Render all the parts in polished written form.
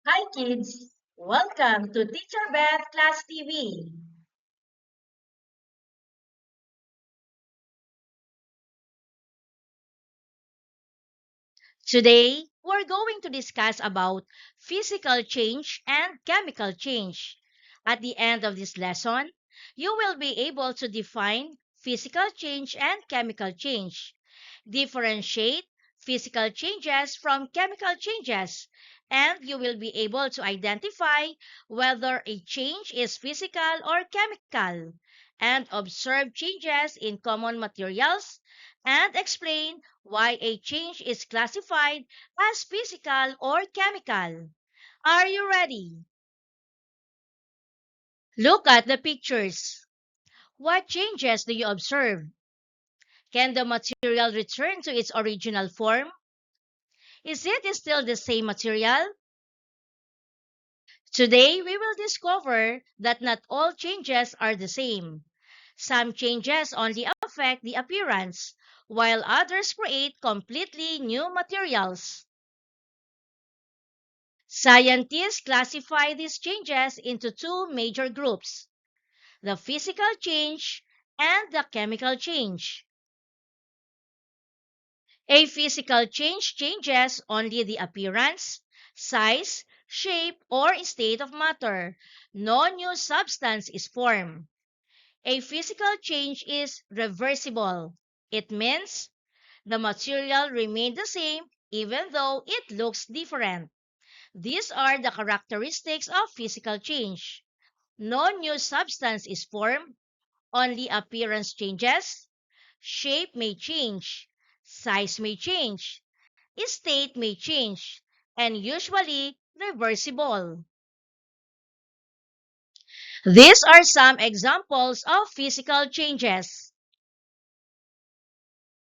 Hi kids! Welcome to Teacher Beth Class TV. Today, we're going to discuss about physical change and chemical change. At the end of this lesson, you will be able to define physical change and chemical change, differentiate physical changes from chemical changes, and you will be able to identify whether a change is physical or chemical, and observe changes in common materials, and explain why a change is classified as physical or chemical. Are you ready? Look at the pictures. What changes do you observe? Can the material return to its original form? Is it still the same material? Today, we will discover that not all changes are the same. Some changes only affect the appearance, while others create completely new materials. Scientists classify these changes into two major groups: the physical change and the chemical change. A physical change changes only the appearance, size, shape, or state of matter. No new substance is formed. A physical change is reversible. It means the material remains the same even though it looks different. These are the characteristics of physical change. No new substance is formed, only appearance changes, shape may change, size may change, state may change, and usually reversible. These are some examples of physical changes.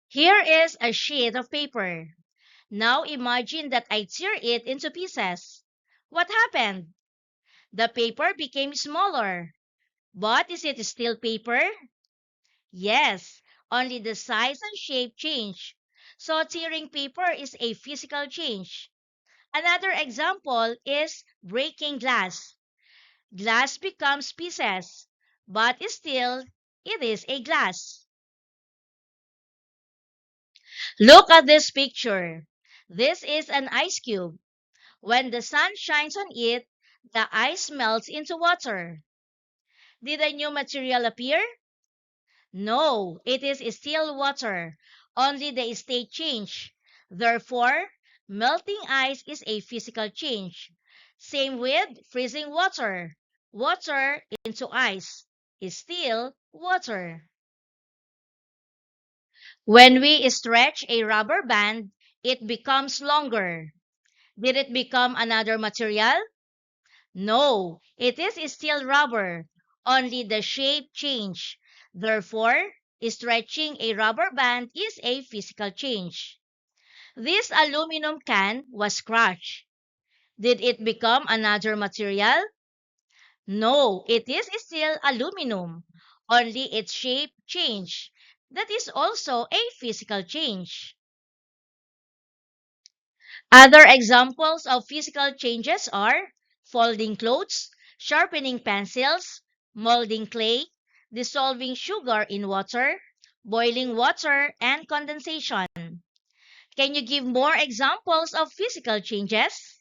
Here is a sheet of paper. Now imagine that I tear it into pieces. What happened? The paper became smaller. But is it still paper? Yes, only the size and shape change. So tearing paper is a physical change. Another example is breaking glass. Glass becomes pieces, but still it is a glass. Look at this picture. This is an ice cube. When the sun shines on it, the ice melts into water. Did a new material appear? No, it is still water. Only the state change. Therefore, melting ice is a physical change. Same with freezing water. Water into ice is still water. When we stretch a rubber band, it becomes longer. Did it become another material? No, it is still rubber. Only the shape changed. Therefore, stretching a rubber band is a physical change. This aluminum can was crushed. Did it become another material? No, it is still aluminum. Only its shape changed. That is also a physical change. Other examples of physical changes are folding clothes, sharpening pencils, molding clay, dissolving sugar in water, boiling water, and condensation. Can you give more examples of physical changes?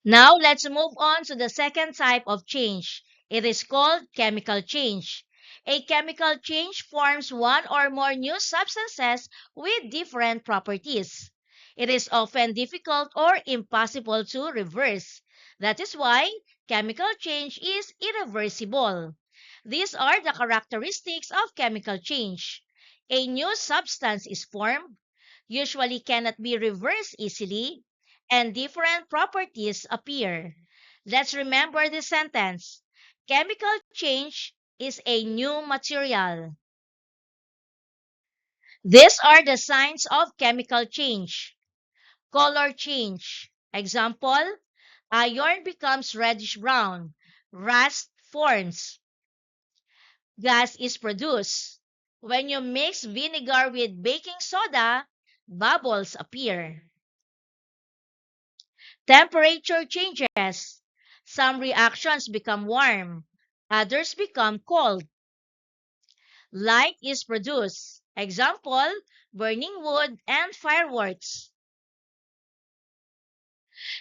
Now let's move on to the second type of change. It is called chemical change. A chemical change forms one or more new substances with different properties. It is often difficult or impossible to reverse. That is why chemical change is irreversible. These are the characteristics of chemical change. A new substance is formed, usually cannot be reversed easily, and different properties appear. Let's remember this sentence. Chemical change is a new material. These are the signs of chemical change. Color change. Example, iron becomes reddish brown. Rust forms. Gas is produced. When you mix vinegar with baking soda, bubbles appear. Temperature changes. Some reactions become warm, others become cold. Light is produced. Example, burning wood and fireworks.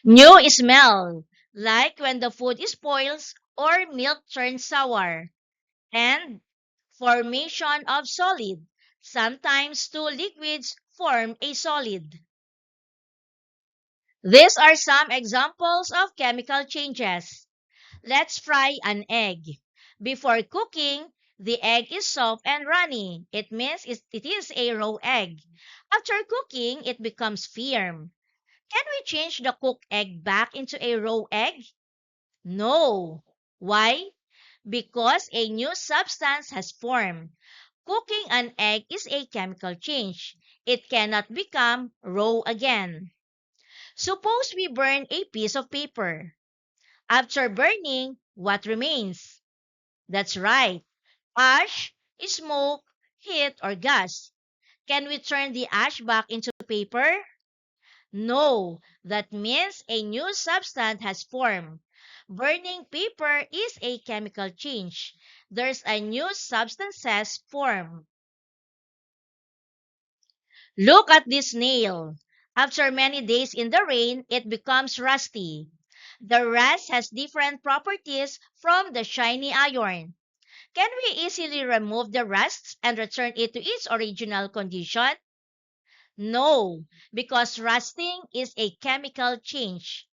New smell, like when the food spoils or milk turns sour. And formation of solid. Sometimes two liquids form a solid. These are some examples of chemical changes. Let's fry an egg. Before cooking, the egg is soft and runny. It means it is a raw egg. After cooking, it becomes firm. Can we change the cooked egg back into a raw egg? No. Why? Because a new substance has formed. Cooking an egg is a chemical change. It cannot become raw again. Suppose we burn a piece of paper. After burning, what remains? That's right. Ash, smoke, heat, or gas. Can we turn the ash back into paper? No. That means a new substance has formed. Burning paper is a chemical change. There's a new substances formed. Look at this nail. After many days in the rain, it becomes rusty. The rust has different properties from the shiny iron. Can we easily remove the rust and return it to its original condition? No, because rusting is a chemical change.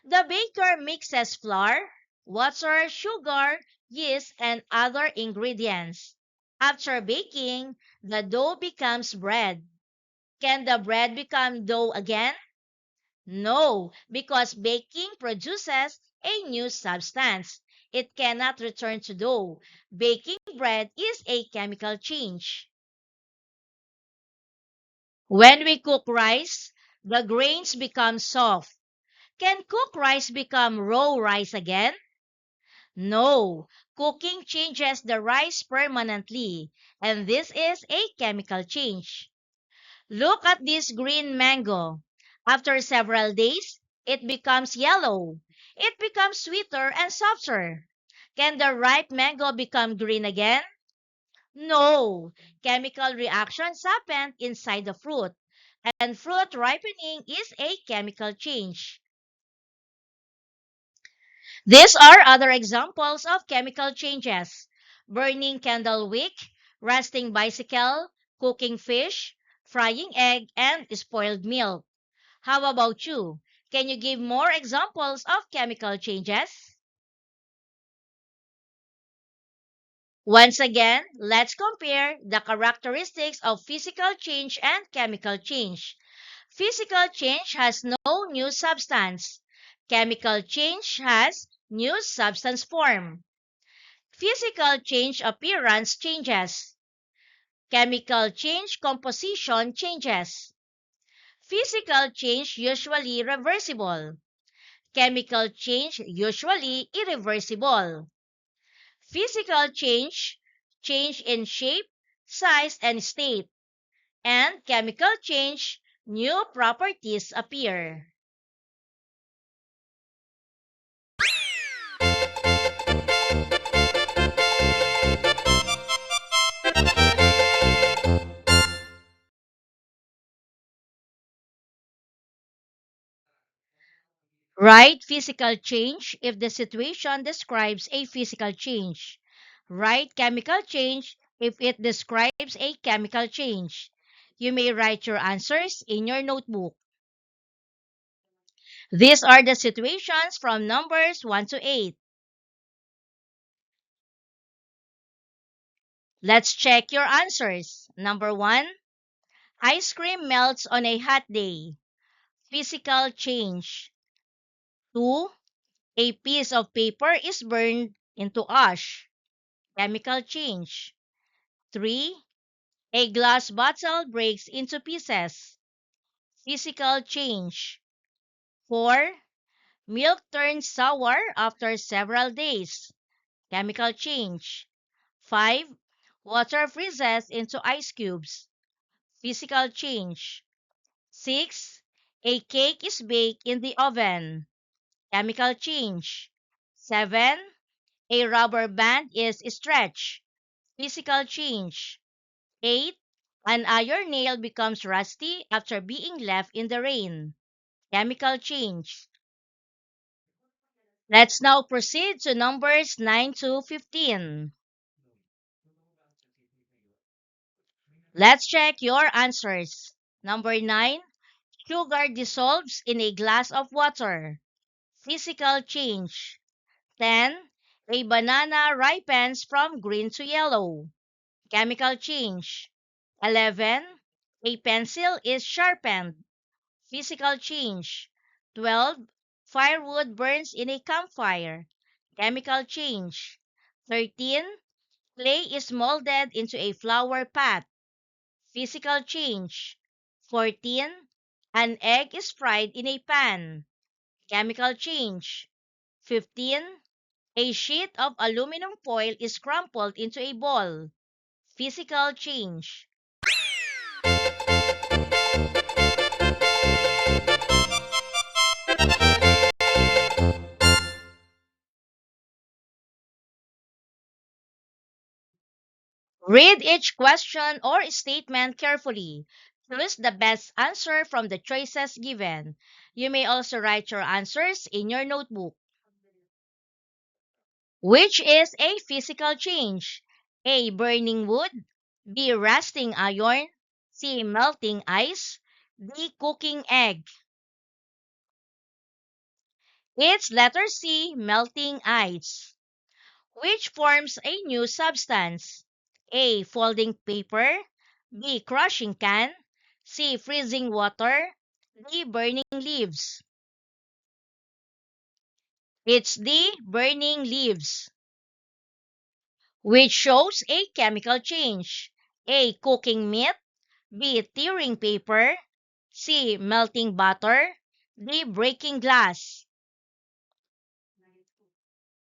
The baker mixes flour, water, sugar, yeast, and other ingredients. After baking, the dough becomes bread. Can the bread become dough again? No, because baking produces a new substance. It cannot return to dough. Baking bread is a chemical change. When we cook rice, the grains become soft. Can cooked rice become raw rice again? No. Cooking changes the rice permanently, and this is a chemical change. Look at this green mango. After several days, it becomes yellow. It becomes sweeter and softer. Can the ripe mango become green again? No. Chemical reactions happen inside the fruit, and fruit ripening is a chemical change. These are other examples of chemical changes: burning candle wick, rusting bicycle, cooking fish, frying egg, and spoiled milk. How about you? Can you give more examples of chemical changes? Once again, let's compare the characteristics of physical change and chemical change. Physical change has no new substance. Chemical change has new substance form. Physical change appearance changes. Chemical change composition changes. Physical change usually reversible. Chemical change usually irreversible. Physical change, change in shape, size, and state. And chemical change, new properties appear. Write physical change if the situation describes a physical change. Write chemical change if it describes a chemical change. You may write your answers in your notebook. These are the situations from numbers 1 to 8. Let's check your answers. Number 1, ice cream melts on a hot day. Physical change. 2, a piece of paper is burned into ash. Chemical change. 3, a glass bottle breaks into pieces. Physical change. 4, milk turns sour after several days. Chemical change. 5, water freezes into ice cubes. Physical change. 6, A cake is baked in the oven. Chemical change. 7. A rubber band is stretched. Physical change. 8. An iron nail becomes rusty after being left in the rain. Chemical change. Let's now proceed to numbers 9 to 15. Let's check your answers. Number 9. Sugar dissolves in a glass of water. Physical change. 10. A banana ripens from green to yellow. Chemical change. 11. A pencil is sharpened. Physical change. 12. Firewood burns in a campfire. Chemical change. 13. Clay is molded into a flower pot. Physical change. 14. An egg is fried in a pan. Chemical change. 15. A sheet of aluminum foil is crumpled into a ball. Physical change. Read each question or statement carefully. Choose the best answer from the choices given. You may also write your answers in your notebook. Which is a physical change? A. Burning wood. B. Rusting iron. C. Melting ice. D. Cooking egg. It's letter C. Melting ice. Which forms a new substance? A. Folding paper. B. Crushing can. C. Freezing water. D. Burning leaves. It's D. Burning leaves. Which shows a chemical change? A. Cooking meat. B. Tearing paper. C. Melting butter. D. Breaking glass.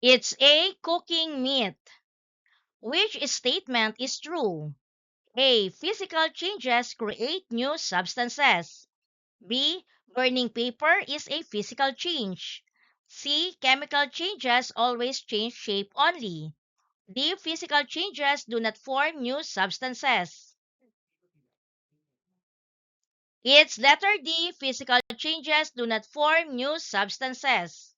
It's A. Cooking meat. Which statement is true? A. Physical changes create new substances. B. Burning paper is a physical change. C. Chemical changes always change shape only. D. Physical changes do not form new substances. It's letter D. Physical changes do not form new substances.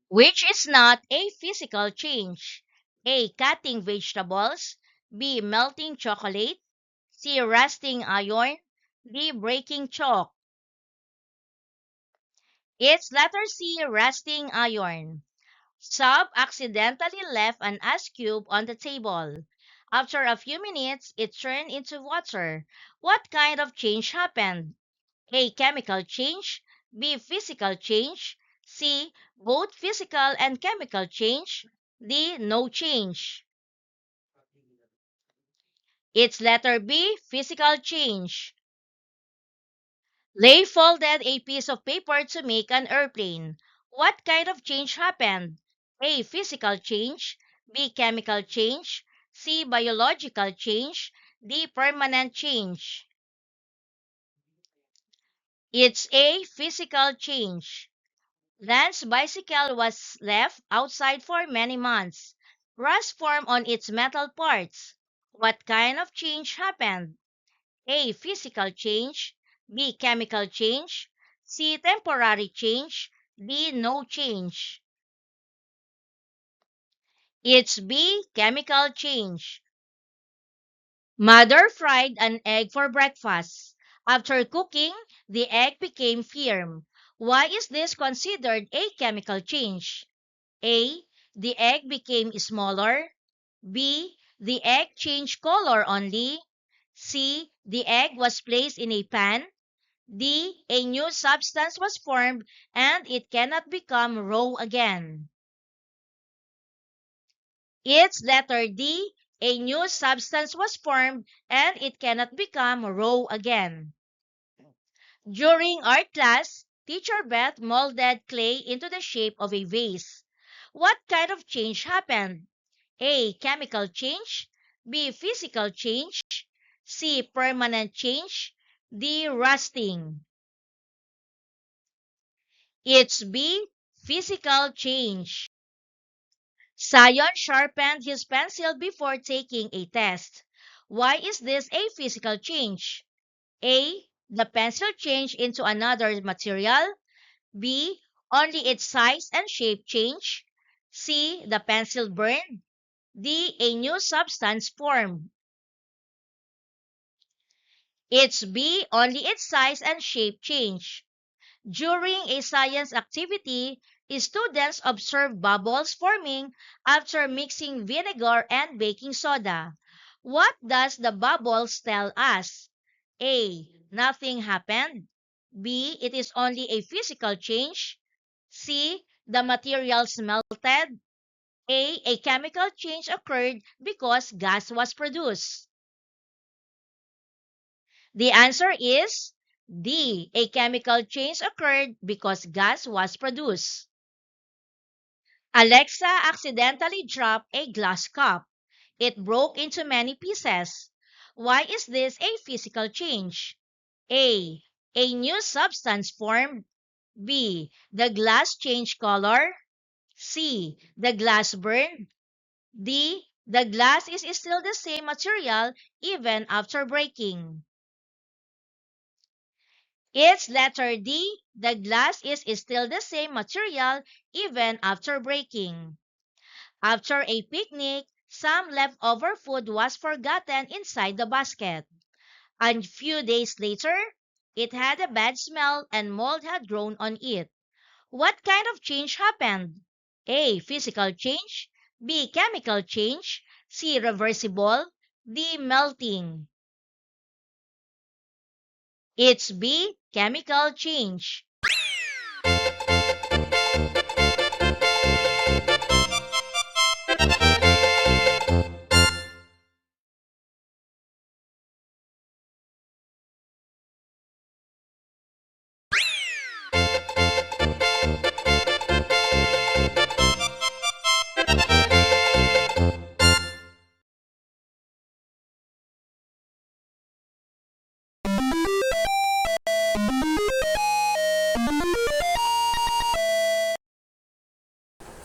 Which is not a physical change? A. Cutting vegetables. B. Melting chocolate. C. Rusting iron. D. Breaking chalk. It's letter C. Rusting iron. Sub accidentally left an ice cube on the table. After a few minutes, it turned into water. What kind of change happened? A. Chemical change. B. Physical change. C. Both physical and chemical change. D. No change. It's letter B. Physical change. Lay folded a piece of paper to make an airplane. What kind of change happened? A. Physical change. B. Chemical change. C. Biological change. D. Permanent change. It's A. Physical change. Lance's bicycle was left outside for many months. Rust formed on its metal parts. What kind of change happened? A. Physical change. B. Chemical change. C. Temporary change. D. No change. It's B. Chemical change. Mother fried an egg for breakfast. After cooking, the egg became firm. Why is this considered a chemical change? A. The egg became smaller. B. The egg changed color only. C. The egg was placed in a pan. D. A new substance was formed and it cannot become raw again. It's letter D. A new substance was formed and it cannot become raw again. During art class, Teacher Beth molded clay into the shape of a vase. What kind of change happened? A. Chemical change. B. Physical change. C. Permanent change. D. Rusting. It's B. Physical change. Sion sharpened his pencil before taking a test. Why is this a physical change? A. The pencil changed into another material. B. Only its size and shape changed. C. The pencil burned. D. A new substance formed. It's B. Only its size and shape changed. During a science activity, students observe bubbles forming after mixing vinegar and baking soda. What does the bubbles tell us? A. Nothing happened. B. It is only a physical change. C. The materials melted. A chemical change occurred because gas was produced. The answer is D. A chemical change occurred because gas was produced. Alexa accidentally dropped a glass cup. It broke into many pieces. Why is this a physical change? A. A new substance formed. B. The glass changed color. C. The glass burned. D. The glass is still the same material even after breaking. It's letter D. The glass is still the same material even after breaking. After a picnic, some leftover food was forgotten inside the basket. A few days later, it had a bad smell and mold had grown on it. What kind of change happened? A. Physical change. B. Chemical change. C. Reversible. D. Melting. It's B. Chemical change.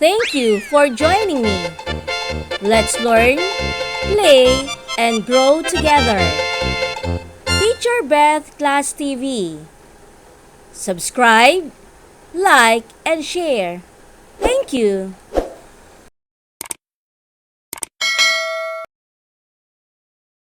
Thank you for joining me. Let's learn, play, and grow together. Teacher Beth Class TV. Subscribe, like, and share. Thank you.